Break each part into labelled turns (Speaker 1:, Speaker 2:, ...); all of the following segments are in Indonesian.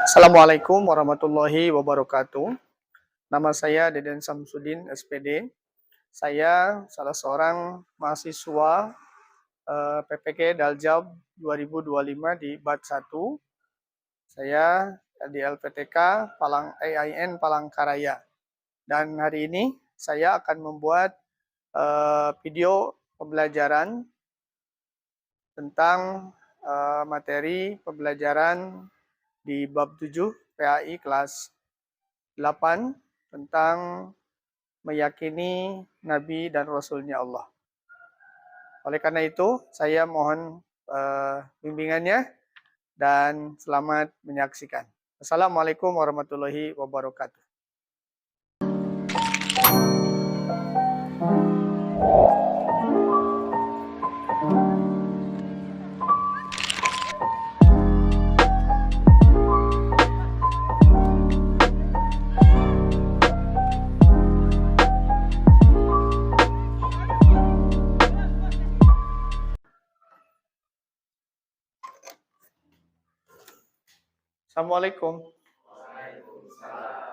Speaker 1: Assalamualaikum warahmatullahi wabarakatuh. Nama saya Deden Samsudin, SPD. Saya salah seorang mahasiswa PPK Daljab 2025 di BAT 1. Saya di LPTK AIN Palangkaraya. Dan hari ini saya akan membuat video pembelajaran tentang materi pembelajaran di bab 7 PAI kelas 8 tentang meyakini Nabi dan Rasulnya Allah. Oleh karena itu, saya mohon bimbingannya dan selamat menyaksikan. Assalamualaikum warahmatullahi wabarakatuh. Assalamualaikum.
Speaker 2: Waalaikumsalam.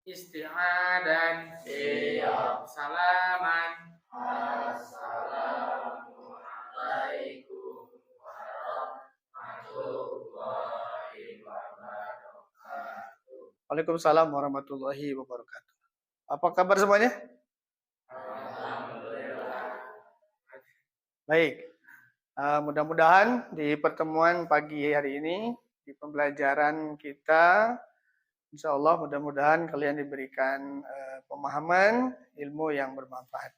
Speaker 2: Isti'adan. Siap. Salaman. Assalamualaikum warahmatullahi wabarakatuh.
Speaker 1: Waalaikumsalam warahmatullahi wabarakatuh. Apa kabar semuanya?
Speaker 2: Alhamdulillah.
Speaker 1: Baik. Mudah-mudahan di pertemuan pagi hari ini, di pembelajaran kita, insya Allah mudah-mudahan kalian diberikan pemahaman, ilmu yang bermanfaat.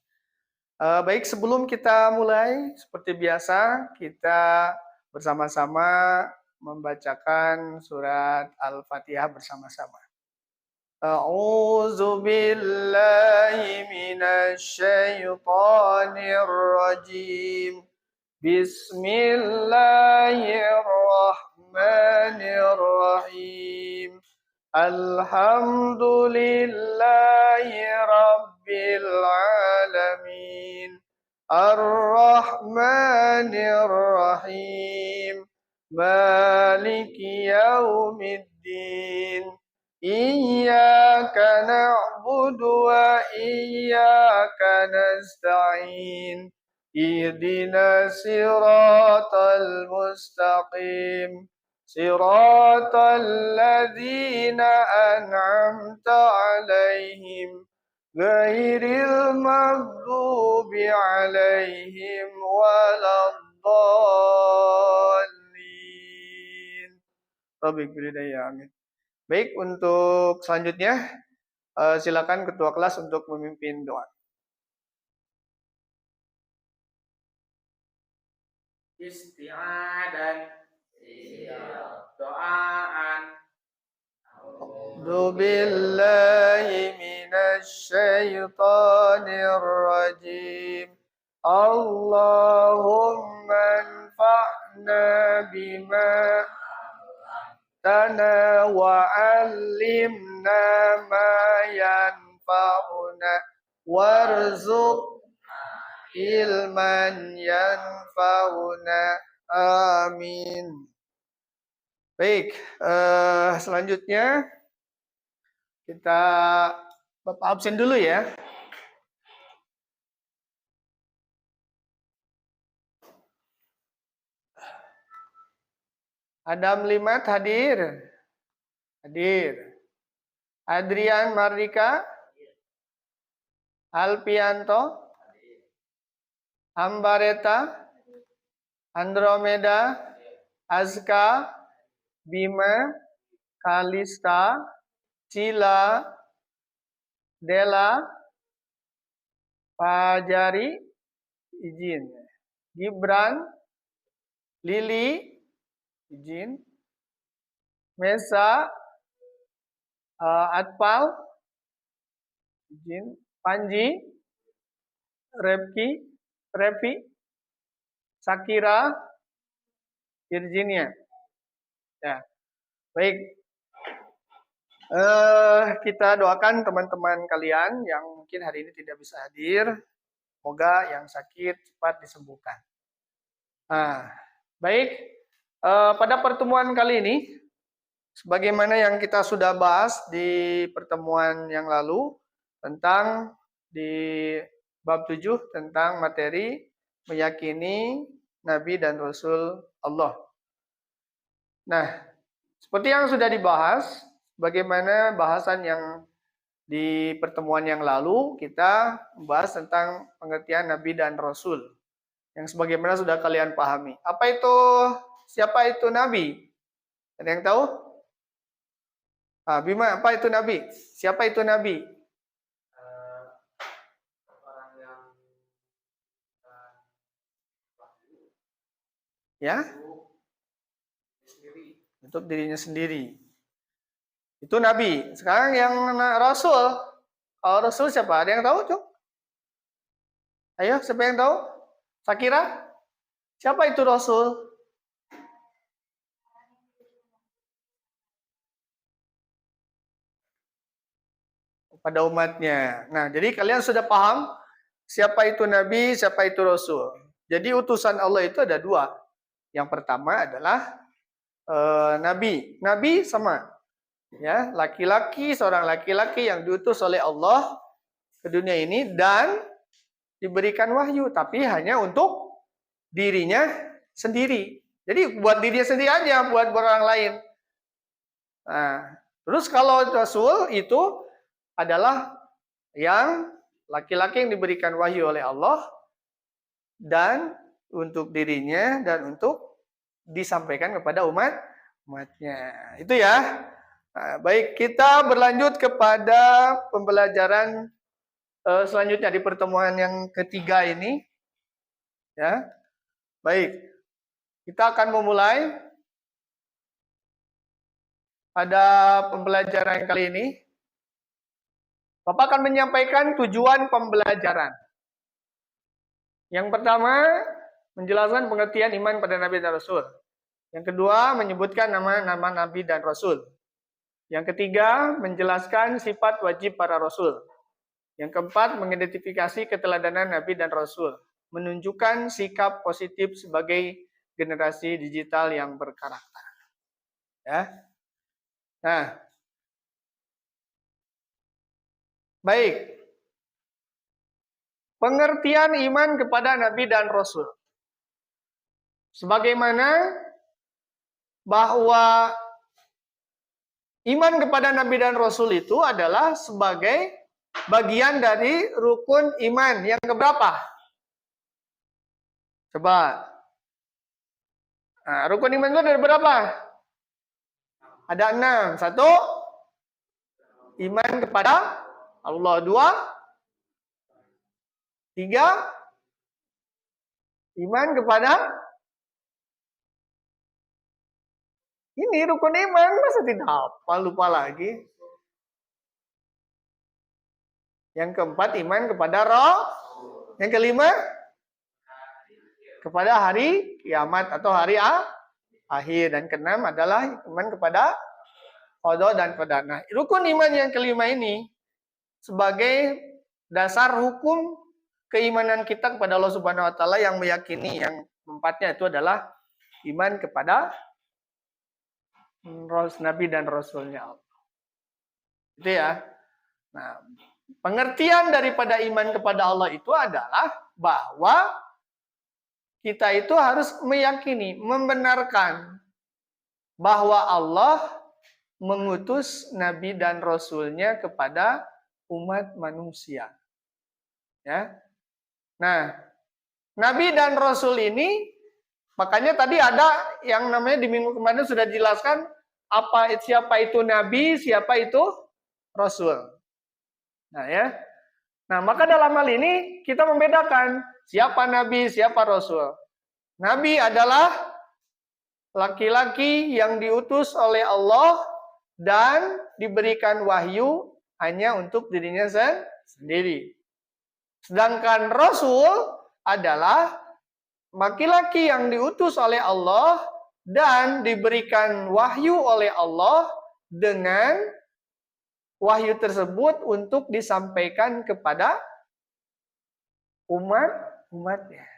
Speaker 1: Baik, sebelum kita mulai, seperti biasa, kita bersama-sama membacakan surat Al-Fatihah bersama-sama. A'udzu billahi minasy syaithanir rajim. Bismillahirrahmanirrahim. Alhamdulillahi rabbil alamin. Ar-Rahmanir Rahim. Maliki yaumiddin. Iyyaka na'budu wa iyyaka nasta'in. Ihdina siratal mustaqim. Siratal ladzina an'amta 'alaihim ghairil maghdubi 'alaihim waladdallin. Rabbik biridaya amin. Baik, untuk selanjutnya silakan ketua kelas untuk memimpin doa.
Speaker 2: Isti'adan. Doaan.
Speaker 1: A'udzu billahi minasy syaithanir rajim. Allahumma anfa'na bima tana wa 'allimna ma yanfa'una warzuq ilman yanfa'una. Amin. Baik, selanjutnya kita Bapak absen dulu ya. Adam Limat hadir. Hadir. Adrian Mardika. Alpianto. Ambareta. Andromeda. Azka. Bima. Kalista. Cila. Dela. Pajari. Izin. Gibran. Lili. Izin. Mesa. Atpal. Izin. Panji. Repi. Sakira. Virginia. Ya. Baik. Kita doakan teman-teman kalian yang mungkin hari ini tidak bisa hadir. Semoga yang sakit cepat disembuhkan. Baik. Pada pertemuan kali ini, sebagaimana yang kita sudah bahas di pertemuan yang lalu tentang di bab 7 tentang materi meyakini Nabi dan Rasul Allah. Nah, seperti yang sudah dibahas, bagaimana bahasan yang di pertemuan yang lalu kita membahas tentang pengertian Nabi dan Rasul yang sebagaimana sudah kalian pahami. Siapa itu Nabi? Ada yang tahu? Bima, apa itu Nabi? Siapa itu Nabi?
Speaker 2: Orang yang
Speaker 1: Ya,
Speaker 2: sendiri.
Speaker 1: untuk dirinya sendiri. Itu Nabi. Sekarang yang Rasul. Kalau Rasul siapa? Ada yang tahu, Cuk? Ayo, siapa yang tahu? Sakira? Siapa itu Rasul? Pada umatnya. Nah, jadi kalian sudah paham siapa itu Nabi, siapa itu Rasul. Jadi utusan Allah itu ada dua. Yang pertama adalah Nabi. Nabi sama, ya, laki-laki, seorang laki-laki yang diutus oleh Allah ke dunia ini dan diberikan wahyu, tapi hanya untuk dirinya sendiri. Jadi buat dirinya sendiri aja, buat orang lain. Nah, terus kalau Rasul itu adalah yang laki-laki yang diberikan wahyu oleh Allah dan untuk dirinya dan untuk disampaikan kepada umatnya. Itu ya. Nah, baik, kita berlanjut kepada pembelajaran selanjutnya di pertemuan yang ketiga ini. Ya. Baik. Kita akan memulai pada pembelajaran kali ini. Bapak akan menyampaikan tujuan pembelajaran. Yang pertama, menjelaskan pengertian iman pada Nabi dan Rasul. Yang kedua, menyebutkan nama-nama Nabi dan Rasul. Yang ketiga, menjelaskan sifat wajib para Rasul. Yang keempat, mengidentifikasi keteladanan Nabi dan Rasul. Menunjukkan sikap positif sebagai generasi digital yang berkarakter. Ya. Nah, baik. Pengertian iman kepada Nabi dan Rasul. Sebagaimana bahwa iman kepada Nabi dan Rasul itu adalah sebagai bagian dari rukun iman. Yang keberapa? Coba. Nah, rukun iman itu ada berapa? Ada 6. 1, iman kepada Allah. 2, 3, iman kepada ini rukun iman. Masa tidak hafal, lupa lagi. Yang keempat, iman kepada roh. Yang kelima, kepada hari kiamat atau hari akhir. Dan keenam adalah iman kepada qada dan qadar. Nah, rukun iman yang kelima ini sebagai dasar hukum keimanan kita kepada Allah Subhanahu wa taala yang meyakini yang keempatnya itu adalah iman kepada Nabi dan Rasulnya Allah. Itu ya. Nah, pengertian daripada iman kepada Allah itu adalah bahwa kita itu harus meyakini, membenarkan bahwa Allah mengutus Nabi dan Rasulnya kepada umat manusia. Ya. Nah, Nabi dan Rasul ini, makanya tadi ada yang namanya di minggu kemarin sudah dijelaskan siapa itu Nabi, siapa itu Rasul. Nah ya. Nah, maka dalam hal ini kita membedakan siapa Nabi, siapa Rasul. Nabi adalah laki-laki yang diutus oleh Allah dan diberikan wahyu hanya untuk dirinya sendiri. Sedangkan Rasul adalah laki-laki yang diutus oleh Allah dan diberikan wahyu oleh Allah dengan wahyu tersebut untuk disampaikan kepada umatnya.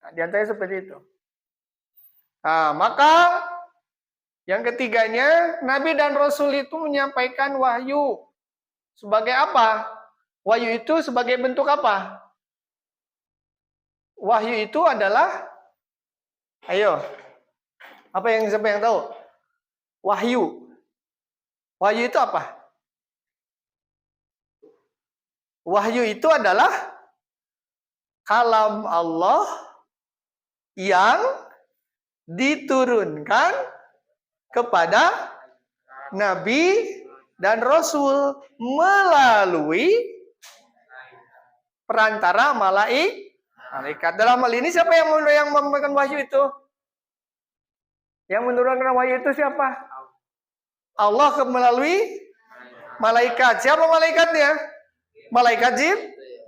Speaker 1: Nah, di antaranya seperti itu. Nah, maka yang ketiganya, Nabi dan Rasul itu menyampaikan wahyu. Sebagai apa? Wahyu itu sebagai bentuk apa? Wahyu itu adalah, ayo, siapa yang tahu? Wahyu. Wahyu itu apa? Wahyu itu adalah kalam Allah yang diturunkan kepada Nabi dan Rasul melalui perantara malaikat. Dalam hal ini siapa yang memberikan wahyu itu? Yang menurunkan wahyu itu siapa? Allah melalui malaikat. Siapa malaikatnya? Malaikat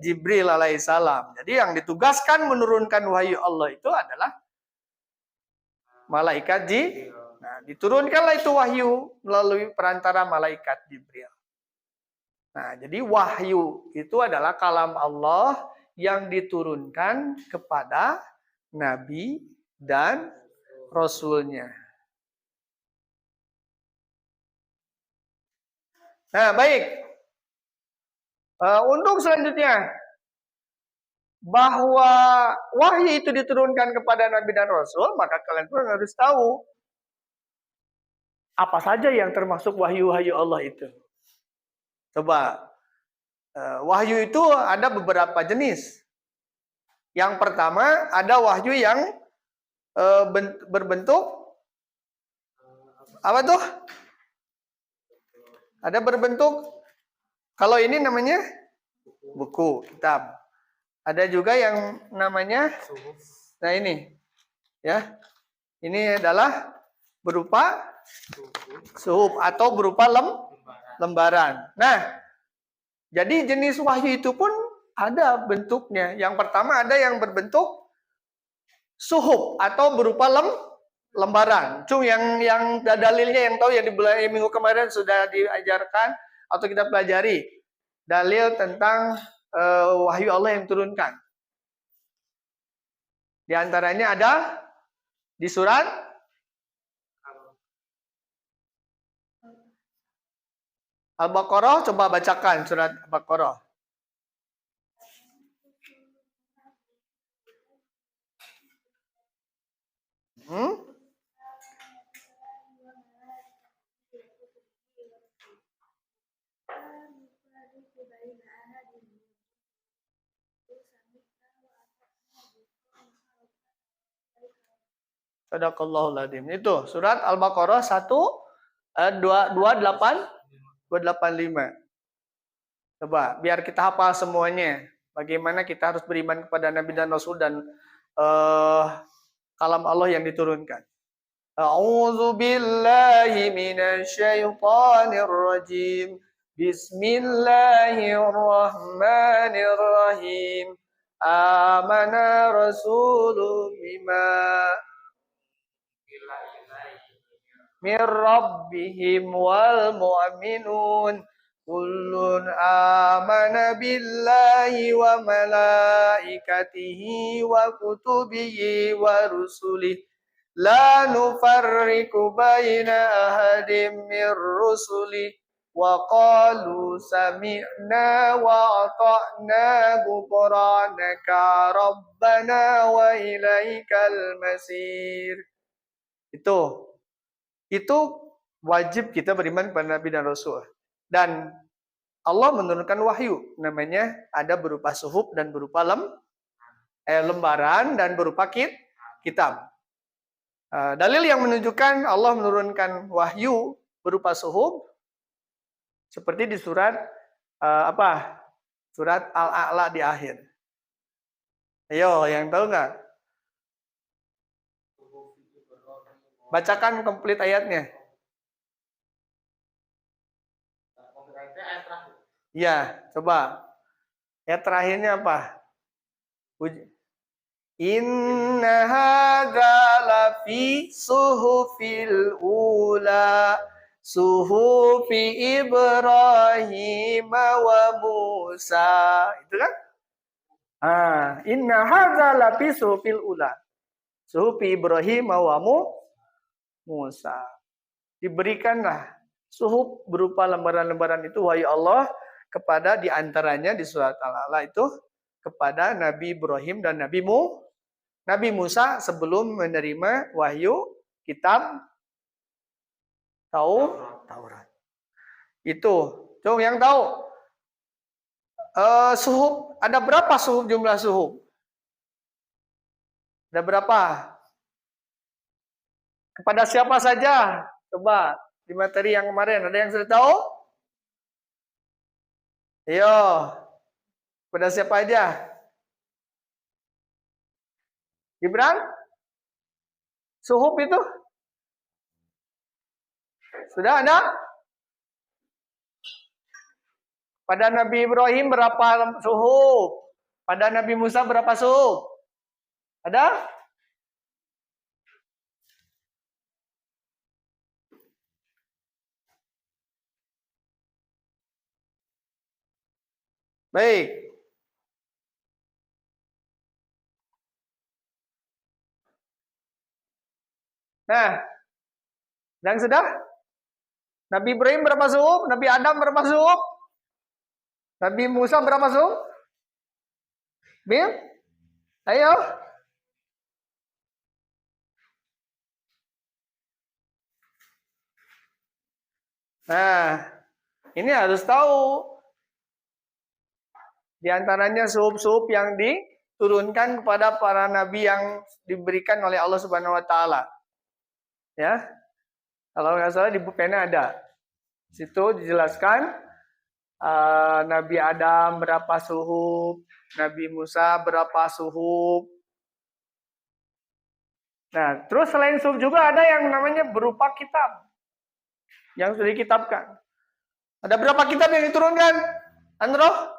Speaker 1: Jibril alaihissalam. Jadi yang ditugaskan menurunkan wahyu Allah itu adalah malaikat Jibril. Nah, diturunkanlah itu wahyu melalui perantara malaikat Jibril. Nah, jadi wahyu itu adalah kalam Allah yang diturunkan kepada Nabi dan Rasulnya. Nah, baik. Untuk selanjutnya, bahwa wahyu itu diturunkan kepada Nabi dan Rasul, maka kalian pun harus tahu apa saja yang termasuk wahyu-wahyu Allah itu. Coba, wahyu itu ada beberapa jenis. Yang pertama, ada wahyu yang berbentuk apa tuh? Ada berbentuk, kalau ini namanya buku, kitab. Ada juga yang namanya, nah ini, ya, ini adalah berupa suhuf atau berupa lembaran. Nah, jadi jenis wahyu itu pun ada bentuknya. Yang pertama ada yang berbentuk suhuf atau berupa lembaran. Cung yang dalilnya yang tahu yang di minggu kemarin sudah diajarkan atau kita pelajari dalil tentang wahyu Allah yang turunkan. Di antaranya ada di surat Al-Baqarah. Coba bacakan surat Al-Baqarah. Sadaqallahul adzim. Itu surat Al-Baqarah 1 285. Coba biar kita hafal semuanya. Bagaimana kita harus beriman kepada Nabi dan Rasul dan kalam Allah yang diturunkan. A'udzu billahi minasyaitonir rajim. Bismillahirrahmanirrahim. Amana rasulu bima min rabbihim wal mu'minun kullun amana billahi wa malaikatihi wa kutubihi wa rusulihi la nufarriqu baina ahadim mir rusuli wa qalu sami'na wa ata'na ghufranaka rabbana wa ilaikal masir. Itu wajib kita beriman kepada Nabi dan Rasul. Dan Allah menurunkan wahyu, namanya ada berupa suhuf dan berupa lembaran dan berupa kitab. Dalil yang menunjukkan Allah menurunkan wahyu berupa suhuf seperti di surat Surat Al-A'la di akhir. Ayo, yang tahu nggak? Bacakan komplit ayatnya. Ya, coba. Ayat terakhirnya apa? Inna hadza lafi suhufil ula suhufi Ibrahim wa Musa. Itu kan? Inna hadza lafi suhufil ula. suhufi Ibrahim wa Musa. Diberikanlah suhuf berupa lembaran-lembaran itu wahyu Allah kepada diantaranya di surat Al-A'la itu kepada Nabi Ibrahim dan Nabi Musa sebelum menerima wahyu kitab Taurat. Itu yang tahu. Suhuf, ada berapa suhuf, jumlah suhuf? Ada berapa? Kepada siapa saja? Coba di materi yang kemarin ada yang sudah tahu? Ayo. Kepada siapa aja? Gibran? Suhuf itu? Sudah ada? Pada Nabi Ibrahim berapa suhuf? Pada Nabi Musa berapa suhuf? Ada? Baik. Nah, dan sudah? Nabi Ibrahim berapa suhuf? Nabi Adam berapa suhuf? Nabi Musa berapa suhuf? Bim? Ayo. Nah, ini harus tahu. Di antaranya suhuf-suhuf yang diturunkan kepada para nabi yang diberikan oleh Allah Subhanahu wa taala. Ya. Kalau nggak salah di buku pena ada. Situ dijelaskan Nabi Adam berapa suhuf, Nabi Musa berapa suhuf. Nah, terus selain suhuf juga ada yang namanya berupa kitab yang sudah dikitabkan. Ada berapa kitab yang diturunkan? Andro?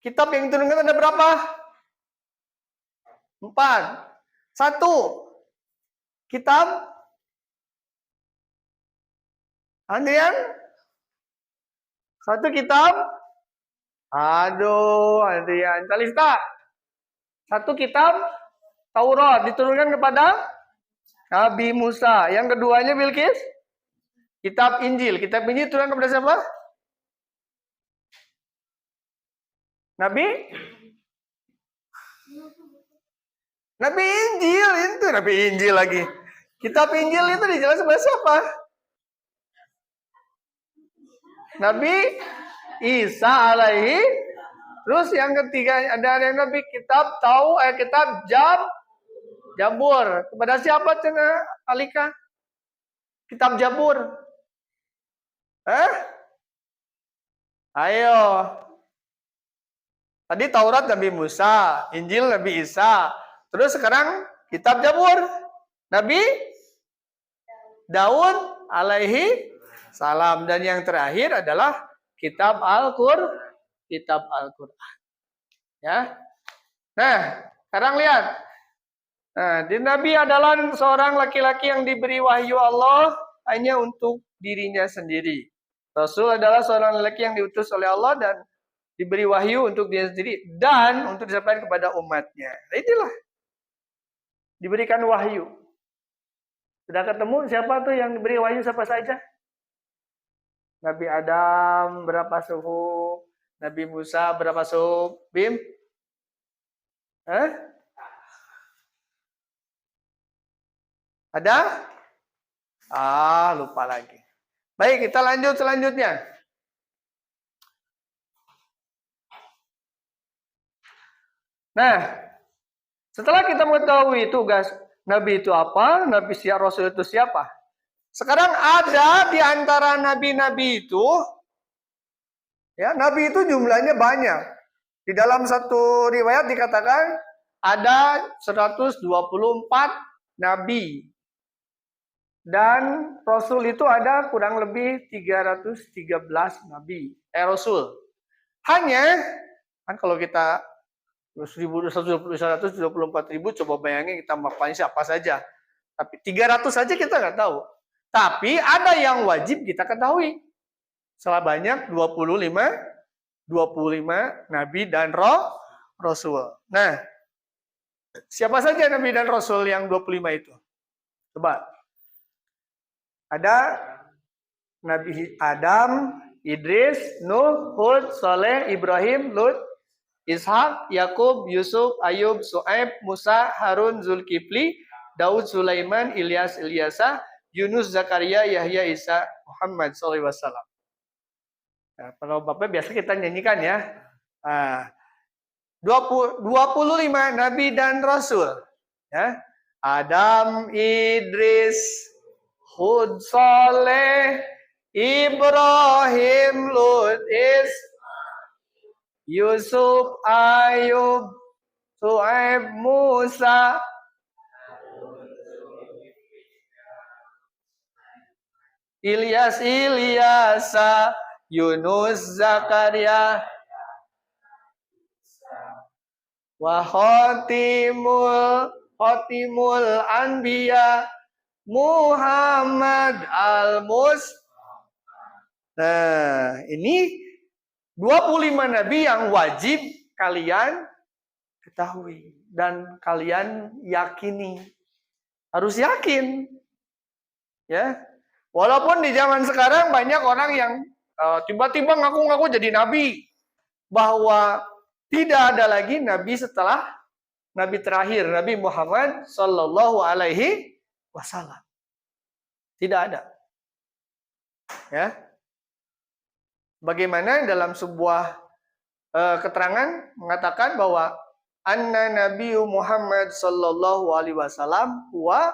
Speaker 1: Kitab yang diturunkan ada berapa? 4. 1. Kitab Andrian? 1 kitab? Aduh, Andrian. Kalista? 1 kitab Taurat diturunkan kepada Nabi Musa. Yang keduanya Bilqis? Kitab Injil. Kitab Injil diturunkan kepada siapa? Nabi Injil itu Nabi Injil lagi. Kitab Injil itu dijelaskan kepada siapa? Nabi Isa alaihi. Terus yang ketiga ada yang Nabi kitab kitab Jabur. Kepada siapa Cina Alika? Kitab Jabur. Ayo. Tadi Taurat Nabi Musa, Injil Nabi Isa. Terus sekarang kitab Jabur. Nabi Daud alaihi salam. Dan yang terakhir adalah kitab Al-Qur'an. Ya. Nah, sekarang lihat. Nah, Nabi adalah seorang laki-laki yang diberi wahyu Allah hanya untuk dirinya sendiri. Rasul adalah seorang laki yang diutus oleh Allah dan diberi wahyu untuk dia sendiri dan untuk disampaikan kepada umatnya. Nah, inilah diberikan wahyu. Sudah ketemu siapa tuh yang diberi wahyu siapa saja? Nabi Adam berapa suhuf? Nabi Musa berapa suhuf? Bim? Ada? Lupa lagi. Baik, kita lanjut selanjutnya. Nah, setelah kita mengetahui tugas Nabi itu apa, Nabi siapa, Rasul itu siapa. Sekarang ada di antara nabi-nabi itu, ya, nabi itu jumlahnya banyak. Di dalam satu riwayat dikatakan ada 124 nabi. Dan Rasul itu ada kurang lebih 313 nabi. Rasul. Hanya, kan kalau kita 124.000, coba bayangin kita bapaknya siapa saja. Tapi 300 saja kita nggak tahu. Tapi ada yang wajib kita ketahui. Setelah banyak 25 nabi dan Rasul. Nah, siapa saja Nabi dan Rasul yang 25 itu? Coba. Ada Nabi Adam, Idris, Nuh, Hud, Saleh, Ibrahim, Lut, Ishak, Yakub, Yusuf, Ayub, Su'aib, Musa, Harun, Zulkifli, Daud, Sulaiman, Ilyas, Ilyasa, Yunus, Zakaria, Yahya, Isa, Muhammad sallallahu alaihi wasallam. Nah, kalau Bapak biasa kita nyanyikan ya. Nah, 25 nabi dan rasul. Ya. Adam, Idris, Hud, Saleh, Ibrahim, Lut, Yusuf, Ayub, Su'aib, Musa, Ilyas, Ilyasa, Yunus, Zakaria, wa khotimul anbiya, Muhammad al-Mus. Nah, ini 25 nabi yang wajib kalian ketahui dan kalian yakini. Harus yakin. Ya. Walaupun di zaman sekarang banyak orang yang tiba-tiba ngaku-ngaku jadi nabi, bahwa tidak ada lagi nabi setelah nabi terakhir, Nabi Muhammad sallallahu alaihi wasallam. Tidak ada. Ya. Bagaimana dalam sebuah keterangan mengatakan bahwa anna Nabi Muhammad sallallahu alaihi wasallam huwa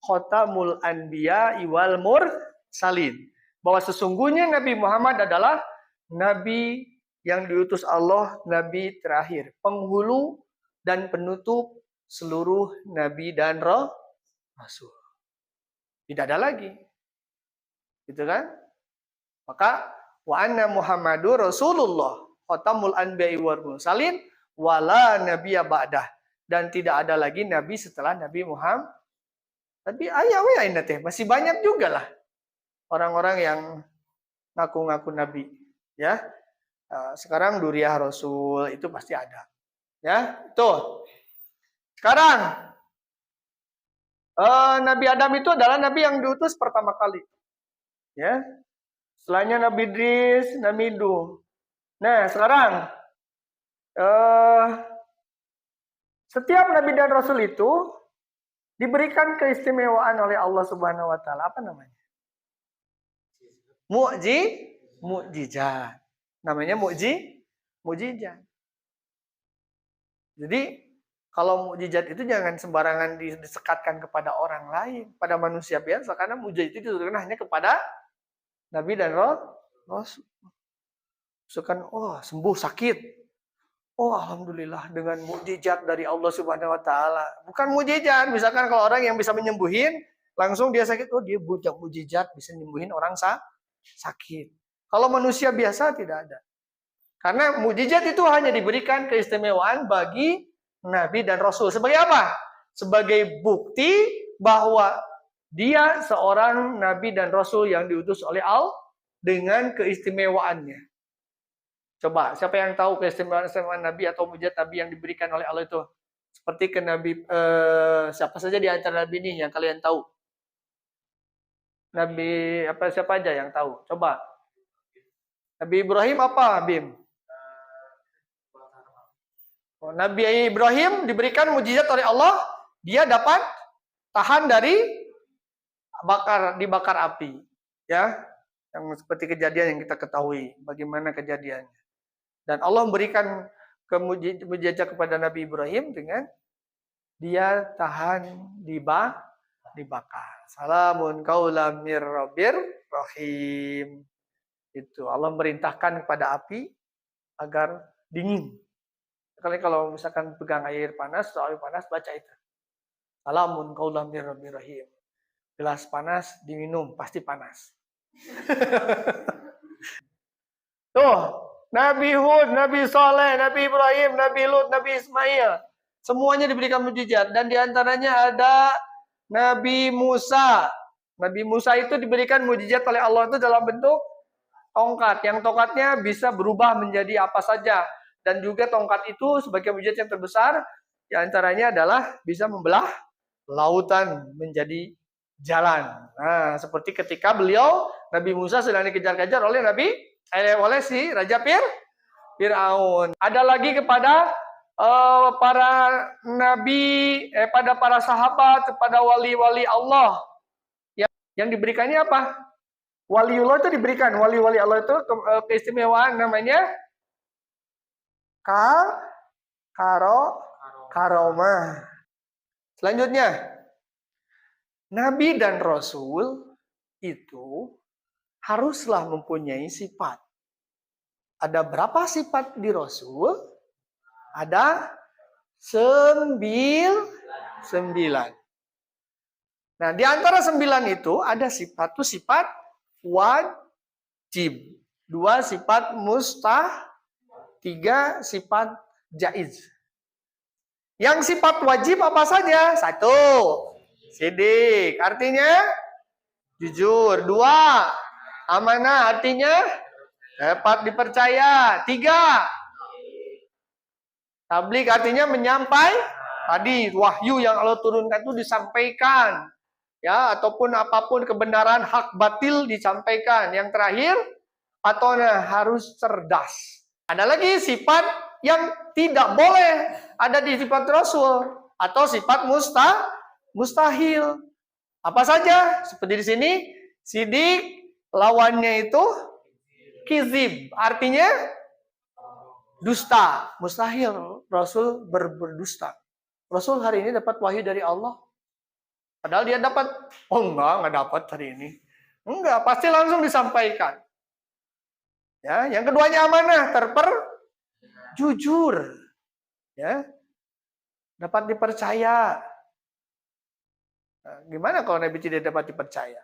Speaker 1: khotamul anbiya wal mursalin, bahwa sesungguhnya Nabi Muhammad adalah nabi yang diutus Allah, nabi terakhir, penghulu dan penutup seluruh nabi dan rasul. Tidak ada lagi. Gitu kan? Maka wa anna Muhammadur Rasulullah khatamul anbiya wal mursalin wala nabiyya ba'dah, dan tidak ada lagi nabi setelah Nabi Muhammad. Tapi ayah teh masih banyak juga lah orang-orang yang ngaku-ngaku nabi, ya. Sekarang duriah rasul itu pasti ada, ya. Tuh. Sekarang Nabi Adam itu adalah nabi yang diutus pertama kali, ya. Setelahnya Nabi Idris, Nabi Nuh. Nah, sekarang setiap nabi dan rasul itu diberikan keistimewaan oleh Allah Subhanahu wa taala. Apa namanya? Mukjizat. Namanya mukjizat. Jadi kalau mukjizat itu jangan sembarangan disekatkan kepada orang lain, pada manusia biasa, karena mukjizat itu ditujukan hanya kepada nabi dan rasul. Misalkan, oh sembuh sakit. Oh, alhamdulillah dengan mukjizat dari Allah Subhanahu wa taala. Bukan mukjizat, misalkan kalau orang yang bisa menyembuhin, langsung dia sakit, oh dia punya mukjizat bisa menyembuhin orang sakit. Kalau manusia biasa tidak ada. Karena mukjizat itu hanya diberikan keistimewaan bagi nabi dan rasul. Sebagai apa? Sebagai bukti bahwa dia seorang nabi dan rasul yang diutus oleh Allah dengan keistimewaannya. Coba, siapa yang tahu keistimewaan Nabi atau mujizat Nabi yang diberikan oleh Allah itu? Seperti ke Nabi, siapa saja di antara Nabi ini yang kalian tahu? Nabi, siapa aja yang tahu? Coba. Nabi Ibrahim apa, Bim? Nabi Ibrahim diberikan mujizat oleh Allah, dia dapat tahan dari dibakar api. Ya, yang seperti kejadian yang kita ketahui. Bagaimana kejadiannya. Dan Allah memberikan mujizat kepada Nabi Ibrahim dengan dia tahan dibakar. Salamun qaulam mir rabbir rahim. Itu Allah merintahkan kepada api agar dingin. Sekali kalau misalkan pegang air panas, baca itu. Salamun qaulam mir rabbir rahim. Gelas panas diminum pasti panas. Tuh. Nabi Hud, Nabi Saleh, Nabi Ibrahim, Nabi Lut, Nabi Ismail. Semuanya diberikan mujizat. Dan diantaranya ada Nabi Musa. Nabi Musa itu diberikan mujizat oleh Allah itu dalam bentuk tongkat. Yang tongkatnya bisa berubah menjadi apa saja. dan juga tongkat itu sebagai mujizat yang terbesar, di antaranya adalah bisa membelah lautan menjadi jalan. Nah, seperti ketika beliau Nabi Musa sedang dikejar-kejar oleh oleh si Raja Fir'aun. Ada lagi kepada para nabi, pada para sahabat, kepada wali-wali Allah yang diberikannya apa? Waliullah itu diberikan, wali-wali Allah itu keistimewaan namanya karomah. Selanjutnya, Nabi dan Rasul itu haruslah mempunyai sifat. Ada berapa sifat di Rasul? Ada 9. Nah, di antara 9 itu ada sifat wajib, 2 sifat mustah, 3 sifat jaiz. Yang sifat wajib apa saja? 1, sidik, artinya jujur. 2, amanah, artinya dapat dipercaya. 3, tabligh, artinya tadi wahyu yang Allah turunkan itu disampaikan. Ya, ataupun apapun kebenaran, hak batil disampaikan. Yang terakhir, patona, harus cerdas. Ada lagi sifat yang tidak boleh ada di sifat Rasul atau sifat mustahil. Apa saja? Seperti di sini, sidik, lawannya itu kizib, artinya dusta. Mustahil Rasul berdusta. Rasul hari ini dapat wahyu dari Allah. Padahal dia dapat, enggak dapat hari ini. Enggak, pasti langsung disampaikan. Ya, yang keduanya amanah, jujur. Ya. Dapat dipercaya. Nah, gimana kalau Nabi tidak dapat dipercaya?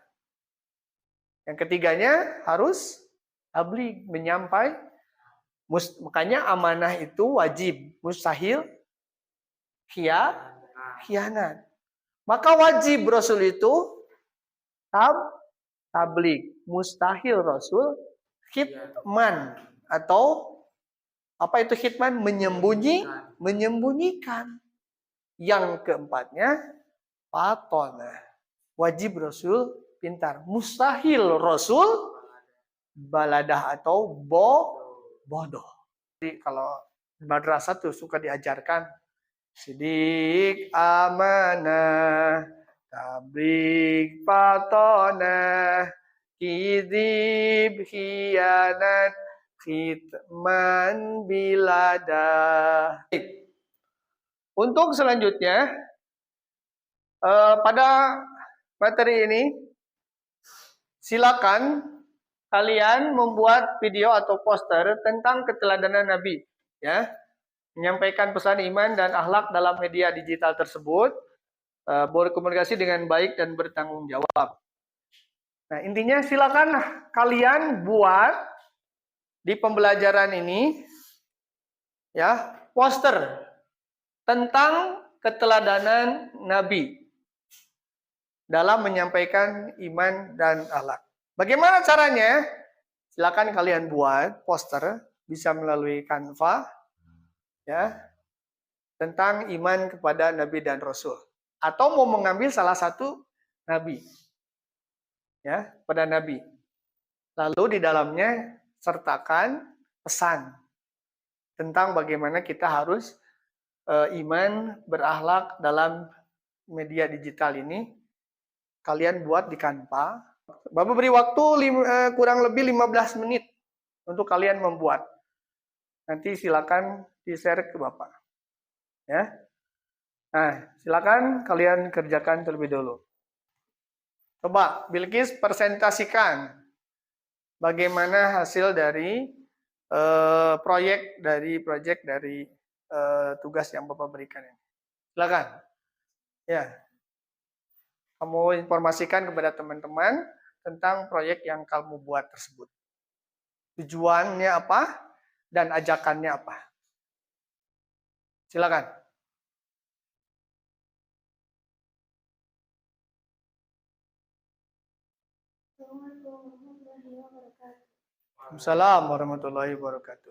Speaker 1: Yang ketiganya harus tabligh, menyampaikan. Makanya amanah itu wajib, mustahil khianat. Maka wajib Rasul itu tabligh, mustahil Rasul khitman, atau apa itu khitman? Menyembunyikan. Yang keempatnya patona, wajib Rasul pintar, mustahil Rasul baladah atau bodoh. Jadi kalau madrasah tuh suka diajarkan sidik, amanah, tabligh, patona, kizib, khianat, khitman, biladah. Untuk selanjutnya, pada materi ini, silakan kalian membuat video atau poster tentang keteladanan Nabi, ya, menyampaikan pesan iman dan akhlak dalam media digital tersebut, berkomunikasi dengan baik dan bertanggung jawab. Nah, intinya silakan kalian buat di pembelajaran ini, ya, poster tentang keteladanan Nabi dalam menyampaikan iman dan akhlak. Bagaimana caranya? Silakan kalian buat poster, bisa melalui Canva, ya, tentang iman kepada Nabi dan Rasul, atau mau mengambil salah satu Nabi, ya, pada Nabi. Lalu di dalamnya sertakan pesan tentang bagaimana kita harus iman, berakhlak dalam media digital ini. Kalian buat di Canva. Bapak beri waktu kurang lebih 15 menit untuk kalian membuat. Nanti silakan di-share ke Bapak. Ya. Nah, silakan kalian kerjakan terlebih dulu. Coba Bilqis presentasikan bagaimana hasil dari proyek dari tugas yang Bapak berikan ini. Silakan. Ya. Kamu informasikan kepada teman-teman tentang proyek yang kamu buat tersebut. Tujuannya apa dan ajakannya apa. Silakan. Assalamualaikum warahmatullahi wabarakatuh.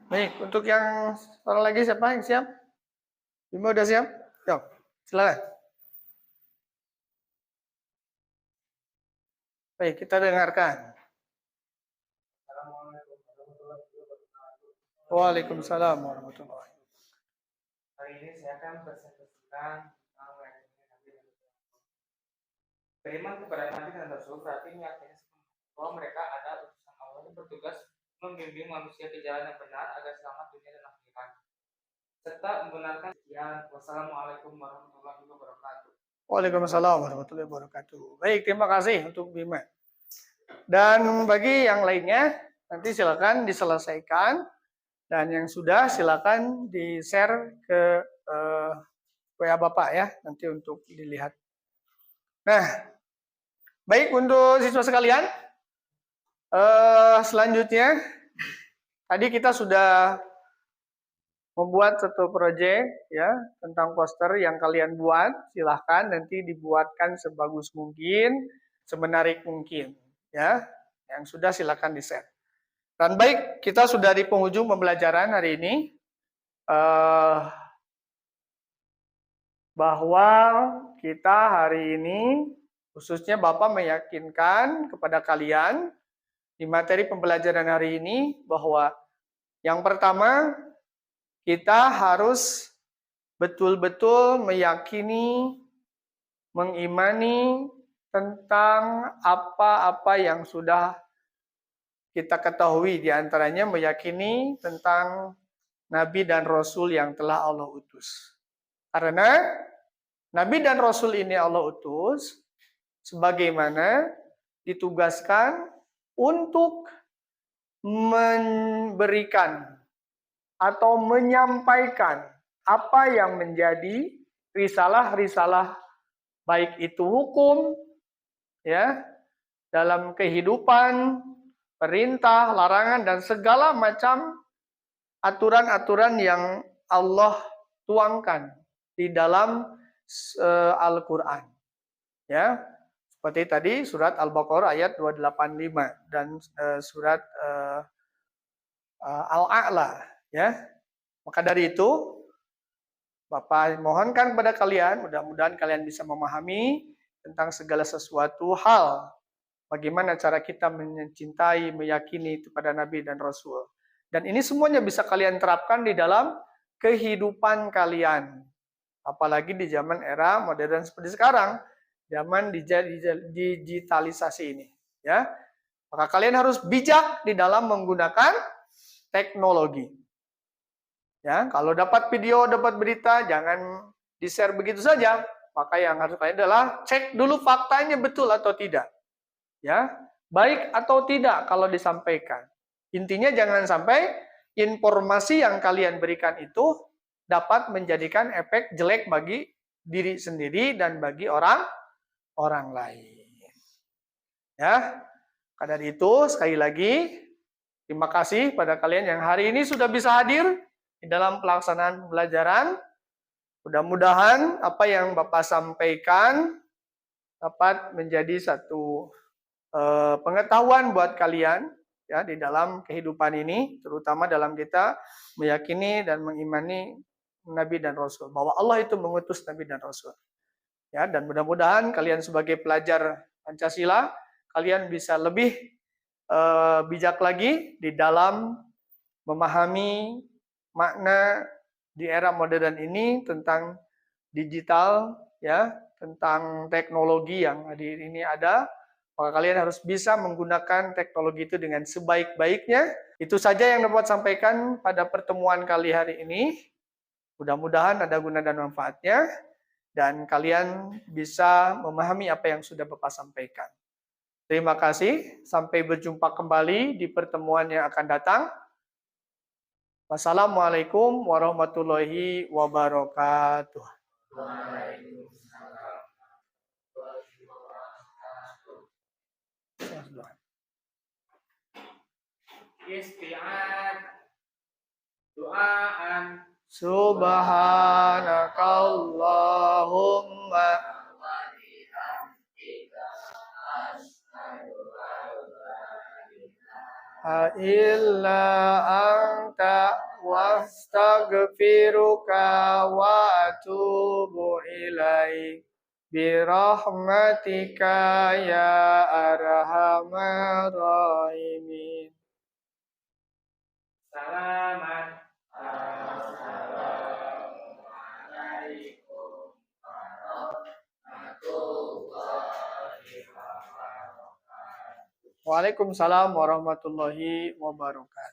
Speaker 1: Baik, untuk yang orang lagi siapa yang siap? Bima udah siap? Yuk, silakan. Baik, kita dengarkan. Waalaikumsalam warahmatullahi wabarakatuh.
Speaker 2: Hari ini saya akan presentasikan tentang meyakini Nabi dan Rasul. Beriman kepada Nabi dan Rasul berarti meyakini bahwa mereka ada utusan Allah yang bertugas membimbing manusia ke jalan yang benar agar selamat dunia dan akhirat. Serta membenarkan sekian. Wassalamualaikum warahmatullahi wabarakatuh.
Speaker 1: Waalaikumsalam warahmatullahi wabarakatuh. Baik, terima kasih untuk Bima. Dan bagi yang lainnya, nanti silakan diselesaikan. Dan yang sudah silakan di-share ke WA Bapak ya, nanti untuk dilihat. Nah, baik untuk siswa sekalian, selanjutnya tadi kita sudah membuat satu proyek ya tentang poster yang kalian buat. Silahkan nanti dibuatkan sebagus mungkin, semenarik mungkin ya. Yang sudah silakan di-share. Dan baik, kita sudah di penghujung pembelajaran hari ini. Bahwa kita hari ini khususnya Bapak meyakinkan kepada kalian di materi pembelajaran hari ini bahwa yang pertama kita harus betul-betul meyakini, mengimani tentang apa-apa yang sudah kita ketahui, di antaranya meyakini tentang Nabi dan Rasul yang telah Allah utus. Karena Nabi dan Rasul ini Allah utus sebagaimana ditugaskan untuk memberikan atau menyampaikan apa yang menjadi risalah-risalah baik itu hukum ya dalam kehidupan, perintah, larangan dan segala macam aturan-aturan yang Allah tuangkan di dalam Al-Qur'an. Ya. Seperti tadi surat Al-Baqarah ayat 285 dan surat Al-A'la ya. Maka dari itu Bapak mohonkan kepada kalian, mudah-mudahan kalian bisa memahami tentang segala sesuatu hal bagaimana cara kita mencintai, meyakini kepada Nabi dan Rasul. Dan ini semuanya bisa kalian terapkan di dalam kehidupan kalian. Apalagi di zaman era modern seperti sekarang, zaman digitalisasi ini, ya. Maka kalian harus bijak di dalam menggunakan teknologi. Ya, kalau dapat video, dapat berita, jangan di-share begitu saja. Maka yang harus kalian adalah cek dulu faktanya betul atau tidak. Ya, baik atau tidak kalau disampaikan. Intinya jangan sampai informasi yang kalian berikan itu dapat menjadikan efek jelek bagi diri sendiri dan bagi orang lain. Ya, karena itu sekali lagi terima kasih pada kalian yang hari ini sudah bisa hadir di dalam pelaksanaan pembelajaran. Mudah-mudahan apa yang Bapak sampaikan dapat menjadi satu pengetahuan buat kalian ya di dalam kehidupan ini, terutama dalam kita meyakini dan mengimani Nabi dan Rasul, bahwa Allah itu mengutus Nabi dan Rasul. Ya, dan mudah-mudahan kalian sebagai pelajar Pancasila, kalian bisa lebih bijak lagi di dalam memahami makna di era modern ini tentang digital, ya, tentang teknologi yang hari ini ada. Maka kalian harus bisa menggunakan teknologi itu dengan sebaik-baiknya. Itu saja yang dapat sampaikan pada pertemuan kali hari ini. Mudah-mudahan ada guna dan manfaatnya. Dan kalian bisa memahami apa yang sudah Bapak sampaikan. Terima kasih. Sampai berjumpa kembali di pertemuan yang akan datang. Wassalamualaikum warahmatullahi wabarakatuh.
Speaker 2: Isti'an doaan
Speaker 1: Subhanakallahumma illa anta wastaghfiruka wa atubu ilaik birahmatika ya arhamar rahimin.
Speaker 2: Salaman.
Speaker 1: Waalaikumsalam warahmatullahi wabarakatuh.